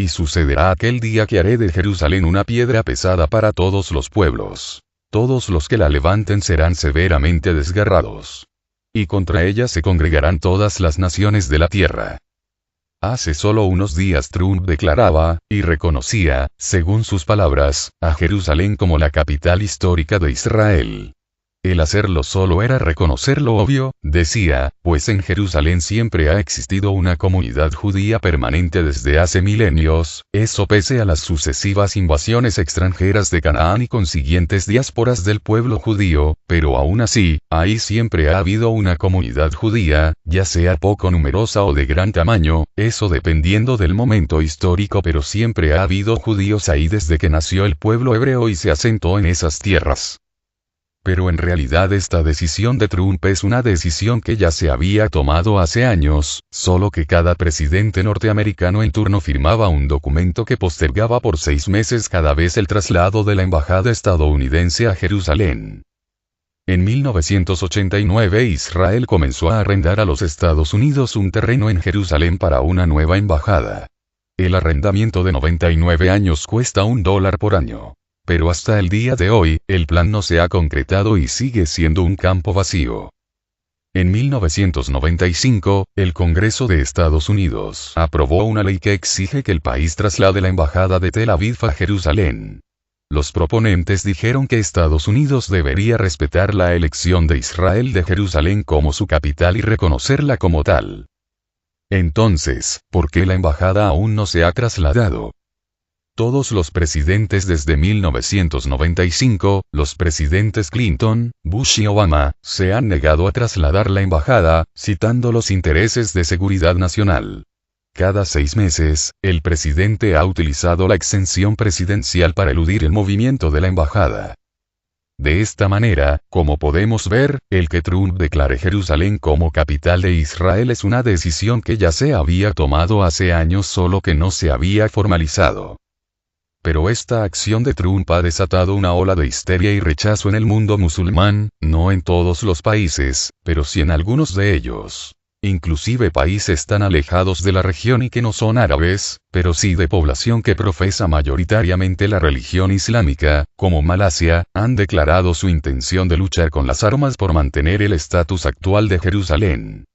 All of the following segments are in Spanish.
Y sucederá aquel día que haré de Jerusalén una piedra pesada para todos los pueblos. Todos los que la levanten serán severamente desgarrados. Y contra ella se congregarán todas las naciones de la tierra. Hace solo unos días Trump declaraba, y reconocía, según sus palabras, a Jerusalén como la capital histórica de Israel. El hacerlo solo era reconocer lo obvio, decía, pues en Jerusalén siempre ha existido una comunidad judía permanente desde hace milenios, eso pese a las sucesivas invasiones extranjeras de Canaán y consiguientes diásporas del pueblo judío, pero aún así, ahí siempre ha habido una comunidad judía, ya sea poco numerosa o de gran tamaño, eso dependiendo del momento histórico, pero siempre ha habido judíos ahí desde que nació el pueblo hebreo y se asentó en esas tierras. Pero en realidad esta decisión de Trump es una decisión que ya se había tomado hace años, solo que cada presidente norteamericano en turno firmaba un documento que postergaba por 6 meses cada vez el traslado de la embajada estadounidense a Jerusalén. En 1989 Israel comenzó a arrendar a los Estados Unidos un terreno en Jerusalén para una nueva embajada. El arrendamiento de 99 años cuesta $1 por año. Pero hasta el día de hoy, el plan no se ha concretado y sigue siendo un campo vacío. En 1995, el Congreso de Estados Unidos aprobó una ley que exige que el país traslade la embajada de Tel Aviv a Jerusalén. Los proponentes dijeron que Estados Unidos debería respetar la elección de Israel de Jerusalén como su capital y reconocerla como tal. Entonces, ¿por qué la embajada aún no se ha trasladado? Todos los presidentes desde 1995, los presidentes Clinton, Bush y Obama, se han negado a trasladar la embajada, citando los intereses de seguridad nacional. Cada 6 meses, el presidente ha utilizado la exención presidencial para eludir el movimiento de la embajada. De esta manera, como podemos ver, el que Trump declare Jerusalén como capital de Israel es una decisión que ya se había tomado hace años, solo que no se había formalizado. Pero esta acción de Trump ha desatado una ola de histeria y rechazo en el mundo musulmán, no en todos los países, pero sí en algunos de ellos. Inclusive países tan alejados de la región y que no son árabes, pero sí de población que profesa mayoritariamente la religión islámica, como Malasia, han declarado su intención de luchar con las armas por mantener el estatus actual de Jerusalén.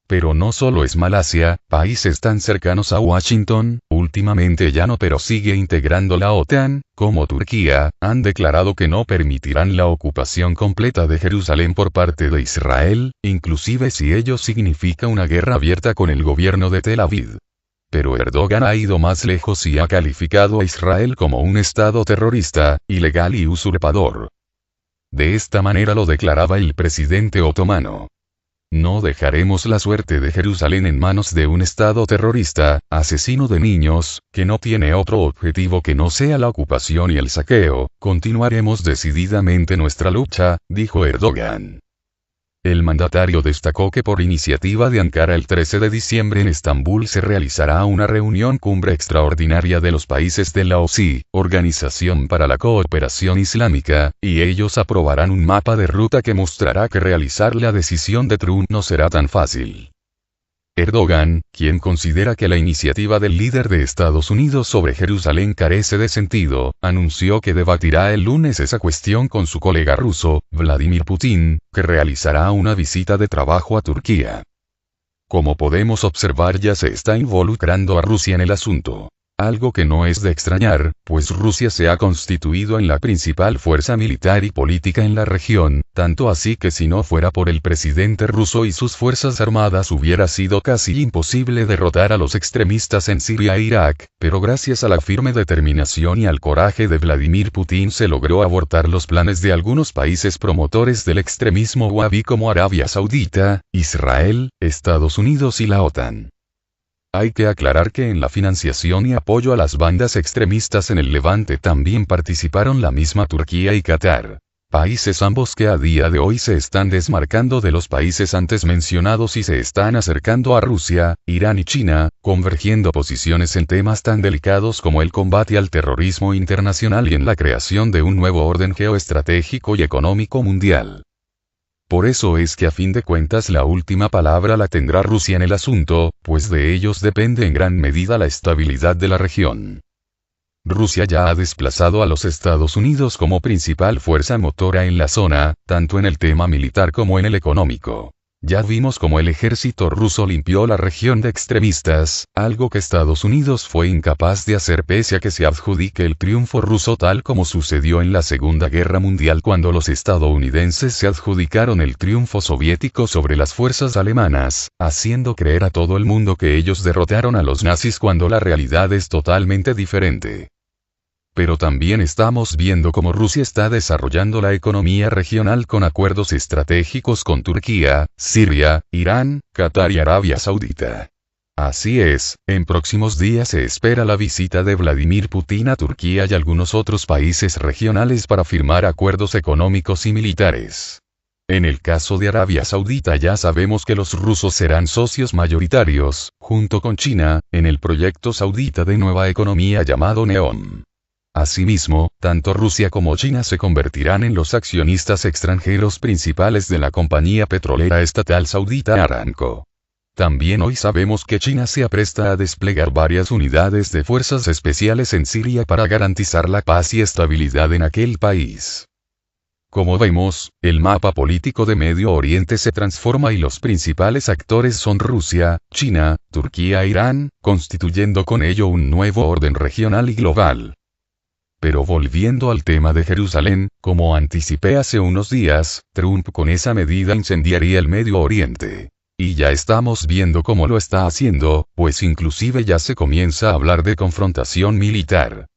Pero no solo es Malasia, países tan cercanos a Washington, últimamente ya no pero sigue integrando la OTAN, como Turquía, han declarado que no permitirán la ocupación completa de Jerusalén por parte de Israel, inclusive si ello significa una guerra abierta con el gobierno de Tel Aviv. Pero Erdogan ha ido más lejos y ha calificado a Israel como un estado terrorista, ilegal y usurpador. De esta manera lo declaraba el presidente otomano. No dejaremos la suerte de Jerusalén en manos de un estado terrorista, asesino de niños, que no tiene otro objetivo que no sea la ocupación y el saqueo. Continuaremos decididamente nuestra lucha, dijo Erdogan. El mandatario destacó que por iniciativa de Ankara el 13 de diciembre en Estambul se realizará una reunión cumbre extraordinaria de los países de la OSI, Organización para la Cooperación Islámica, y ellos aprobarán un mapa de ruta que mostrará que realizar la decisión de Trump no será tan fácil. Erdogan, quien considera que la iniciativa del líder de Estados Unidos sobre Jerusalén carece de sentido, anunció que debatirá el lunes esa cuestión con su colega ruso, Vladimir Putin, que realizará una visita de trabajo a Turquía. Como podemos observar, ya se está involucrando a Rusia en el asunto. Algo que no es de extrañar, pues Rusia se ha constituido en la principal fuerza militar y política en la región, tanto así que si no fuera por el presidente ruso y sus fuerzas armadas hubiera sido casi imposible derrotar a los extremistas en Siria e Irak, pero gracias a la firme determinación y al coraje de Vladimir Putin se logró abortar los planes de algunos países promotores del extremismo wahhabí como Arabia Saudita, Israel, Estados Unidos y la OTAN. Hay que aclarar que en la financiación y apoyo a las bandas extremistas en el Levante también participaron la misma Turquía y Qatar. Países ambos que a día de hoy se están desmarcando de los países antes mencionados y se están acercando a Rusia, Irán y China, convergiendo posiciones en temas tan delicados como el combate al terrorismo internacional y en la creación de un nuevo orden geoestratégico y económico mundial. Por eso es que a fin de cuentas la última palabra la tendrá Rusia en el asunto, pues de ellos depende en gran medida la estabilidad de la región. Rusia ya ha desplazado a los Estados Unidos como principal fuerza motora en la zona, tanto en el tema militar como en el económico. Ya vimos cómo el ejército ruso limpió la región de extremistas, algo que Estados Unidos fue incapaz de hacer pese a que se adjudique el triunfo ruso tal como sucedió en la Segunda Guerra Mundial cuando los estadounidenses se adjudicaron el triunfo soviético sobre las fuerzas alemanas, haciendo creer a todo el mundo que ellos derrotaron a los nazis cuando la realidad es totalmente diferente. Pero también estamos viendo cómo Rusia está desarrollando la economía regional con acuerdos estratégicos con Turquía, Siria, Irán, Qatar y Arabia Saudita. Así es, en próximos días se espera la visita de Vladimir Putin a Turquía y algunos otros países regionales para firmar acuerdos económicos y militares. En el caso de Arabia Saudita ya sabemos que los rusos serán socios mayoritarios, junto con China, en el proyecto saudita de nueva economía llamado NEOM. Asimismo, tanto Rusia como China se convertirán en los accionistas extranjeros principales de la compañía petrolera estatal saudita Aramco. También hoy sabemos que China se apresta a desplegar varias unidades de fuerzas especiales en Siria para garantizar la paz y estabilidad en aquel país. Como vemos, el mapa político de Medio Oriente se transforma y los principales actores son Rusia, China, Turquía e Irán, constituyendo con ello un nuevo orden regional y global. Pero volviendo al tema de Jerusalén, como anticipé hace unos días, Trump con esa medida incendiaría el Medio Oriente. Y ya estamos viendo cómo lo está haciendo, pues inclusive ya se comienza a hablar de confrontación militar.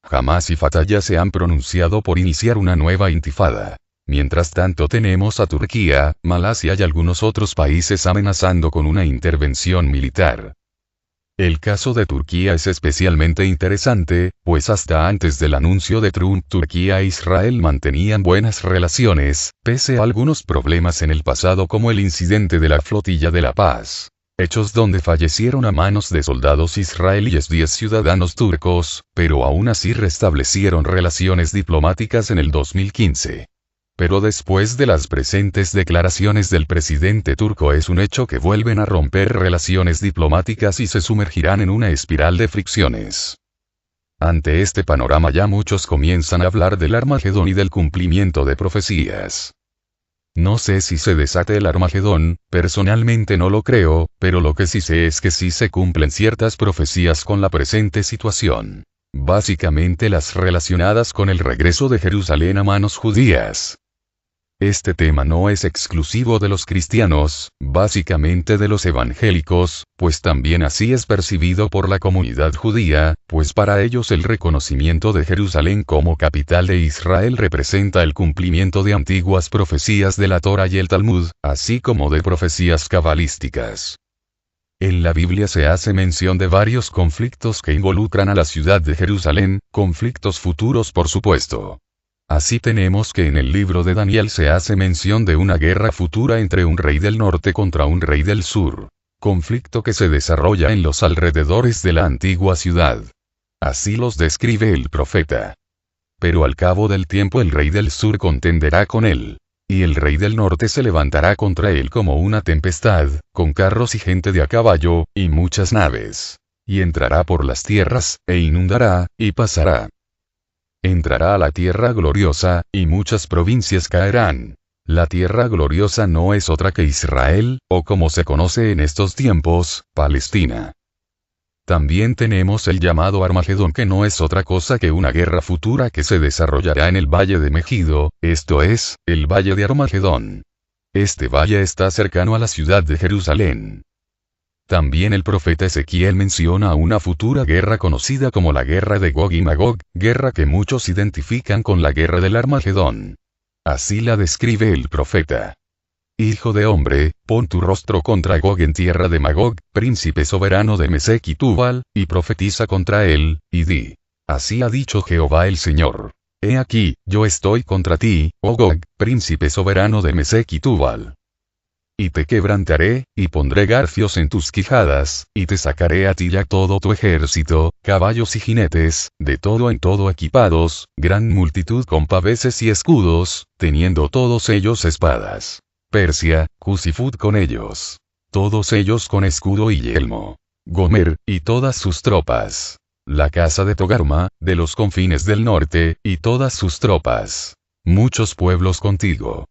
Hamás y Fatah ya se han pronunciado por iniciar una nueva intifada. Mientras tanto tenemos a Turquía, Malasia y algunos otros países amenazando con una intervención militar. El caso de Turquía es especialmente interesante, pues hasta antes del anuncio de Trump Turquía e Israel mantenían buenas relaciones, pese a algunos problemas en el pasado como el incidente de la Flotilla de la Paz. Hechos donde fallecieron a manos de soldados israelíes 10 ciudadanos turcos, pero aún así restablecieron relaciones diplomáticas en el 2015. Pero después de las presentes declaraciones del presidente turco es un hecho que vuelven a romper relaciones diplomáticas y se sumergirán en una espiral de fricciones. Ante este panorama ya muchos comienzan a hablar del Armagedón y del cumplimiento de profecías. No sé si se desate el Armagedón, personalmente no lo creo, pero lo que sí sé es que sí se cumplen ciertas profecías con la presente situación. Básicamente las relacionadas con el regreso de Jerusalén a manos judías. Este tema no es exclusivo de los cristianos, básicamente de los evangélicos, pues también así es percibido por la comunidad judía, pues para ellos el reconocimiento de Jerusalén como capital de Israel representa el cumplimiento de antiguas profecías de la Torá y el Talmud, así como de profecías cabalísticas. En la Biblia se hace mención de varios conflictos que involucran a la ciudad de Jerusalén, conflictos futuros por supuesto. Así tenemos que en el libro de Daniel se hace mención de una guerra futura entre un rey del norte contra un rey del sur. Conflicto que se desarrolla en los alrededores de la antigua ciudad. Así los describe el profeta. Pero al cabo del tiempo el rey del sur contenderá con él. Y el rey del norte se levantará contra él como una tempestad, con carros y gente de a caballo, y muchas naves. Y entrará por las tierras, e inundará, y pasará. Entrará a la tierra gloriosa, y muchas provincias caerán. La tierra gloriosa no es otra que Israel, o como se conoce en estos tiempos, Palestina. También tenemos el llamado Armagedón que no es otra cosa que una guerra futura que se desarrollará en el valle de Megido, esto es, el valle de Armagedón. Este valle está cercano a la ciudad de Jerusalén. También el profeta Ezequiel menciona una futura guerra conocida como la guerra de Gog y Magog, guerra que muchos identifican con la guerra del Armagedón. Así la describe el profeta. Hijo de hombre, pon tu rostro contra Gog en tierra de Magog, príncipe soberano de Mesec y Tubal, y profetiza contra él, y di. Así ha dicho Jehová el Señor. He aquí, yo estoy contra ti, oh Gog, príncipe soberano de Mesec y Tubal. y te quebrantaré, y pondré garfios en tus quijadas, y te sacaré a ti y a todo tu ejército, caballos y jinetes, de todo en todo equipados, gran multitud con paveses y escudos, teniendo todos ellos espadas. Persia, Cus y Fut con ellos. Todos ellos con escudo y yelmo. Gomer, y todas sus tropas. La casa de Togarma, de los confines del norte, y todas sus tropas. Muchos pueblos contigo.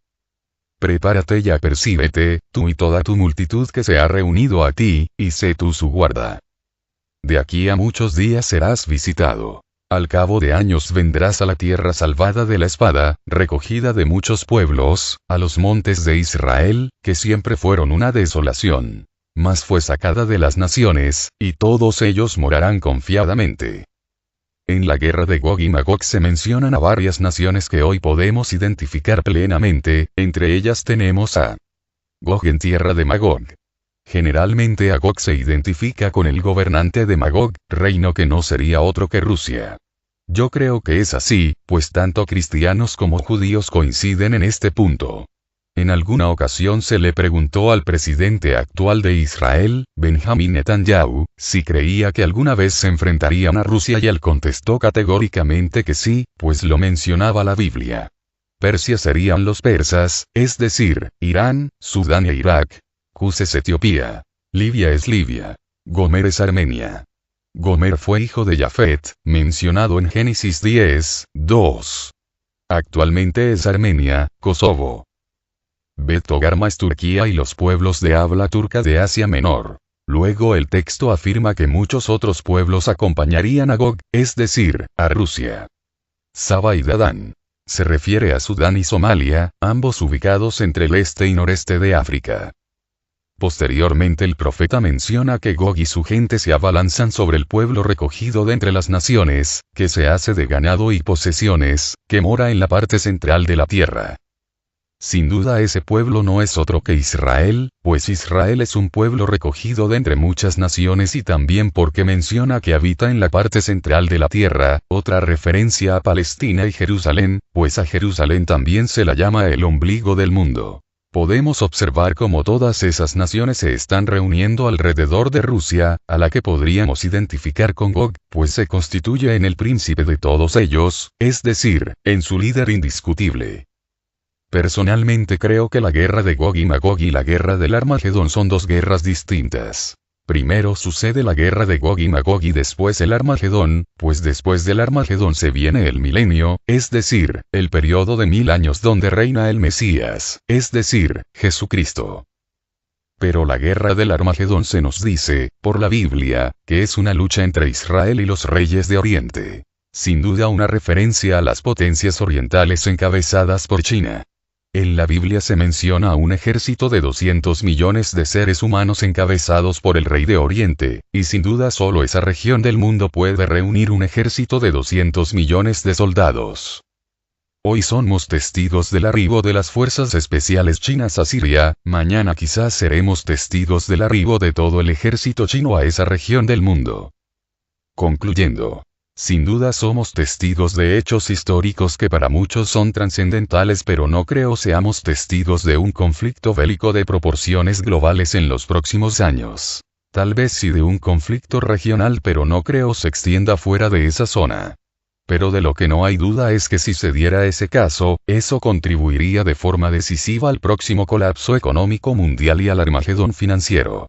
Prepárate y apercíbete, tú y toda tu multitud que se ha reunido a ti, y sé tú su guarda. De aquí a muchos días serás visitado. Al cabo de años vendrás a la tierra salvada de la espada, recogida de muchos pueblos, a los montes de Israel, que siempre fueron una desolación. Mas fue sacada de las naciones, y todos ellos morarán confiadamente. En la guerra de Gog y Magog se mencionan a varias naciones que hoy podemos identificar plenamente, entre ellas tenemos a Gog en tierra de Magog. Generalmente a Gog se identifica con el gobernante de Magog, reino que no sería otro que Rusia. Yo creo que es así, pues tanto cristianos como judíos coinciden en este punto. En alguna ocasión se le preguntó al presidente actual de Israel, Benjamin Netanyahu, si creía que alguna vez se enfrentarían a Rusia y él contestó categóricamente que sí, pues lo mencionaba la Biblia. Persia serían los persas, es decir, Irán, Sudán e Irak. Cus es Etiopía. Libia es Libia. Gomer es Armenia. Gomer fue hijo de Jafet, mencionado en Génesis 10, 2. Actualmente es Armenia, Kosovo. Bet-Togarma es Turquía y los pueblos de habla turca de Asia Menor. Luego el texto afirma que muchos otros pueblos acompañarían a Gog, es decir, a Rusia. Saba y Dadán. Se refiere a Sudán y Somalia, ambos ubicados entre el este y noreste de África. Posteriormente el profeta menciona que Gog y su gente se abalanzan sobre el pueblo recogido de entre las naciones, que se hace de ganado y posesiones, que mora en la parte central de la tierra. Sin duda ese pueblo no es otro que Israel, pues Israel es un pueblo recogido de entre muchas naciones y también porque menciona que habita en la parte central de la tierra, otra referencia a Palestina y Jerusalén, pues a Jerusalén también se la llama el ombligo del mundo. Podemos observar cómo todas esas naciones se están reuniendo alrededor de Rusia, a la que podríamos identificar con Gog, pues se constituye en el príncipe de todos ellos, es decir, en su líder indiscutible. Personalmente creo que la guerra de Gog y Magog y la guerra del Armagedón son dos guerras distintas. Primero sucede la guerra de Gog y Magog y después el Armagedón, pues después del Armagedón se viene el milenio, es decir, el periodo de 1000 años donde reina el Mesías, es decir, Jesucristo. Pero la guerra del Armagedón se nos dice, por la Biblia, que es una lucha entre Israel y los reyes de Oriente. Sin duda una referencia a las potencias orientales encabezadas por China. En la Biblia se menciona a un ejército de 200 millones de seres humanos encabezados por el rey de Oriente, y sin duda solo esa región del mundo puede reunir un ejército de 200 millones de soldados. Hoy somos testigos del arribo de las fuerzas especiales chinas a Siria, mañana quizás seremos testigos del arribo de todo el ejército chino a esa región del mundo. Concluyendo. Sin duda somos testigos de hechos históricos que para muchos son trascendentales, pero no creo seamos testigos de un conflicto bélico de proporciones globales en los próximos años. Tal vez sí de un conflicto regional, pero no creo se extienda fuera de esa zona. Pero de lo que no hay duda es que si se diera ese caso, eso contribuiría de forma decisiva al próximo colapso económico mundial y al Armagedón financiero.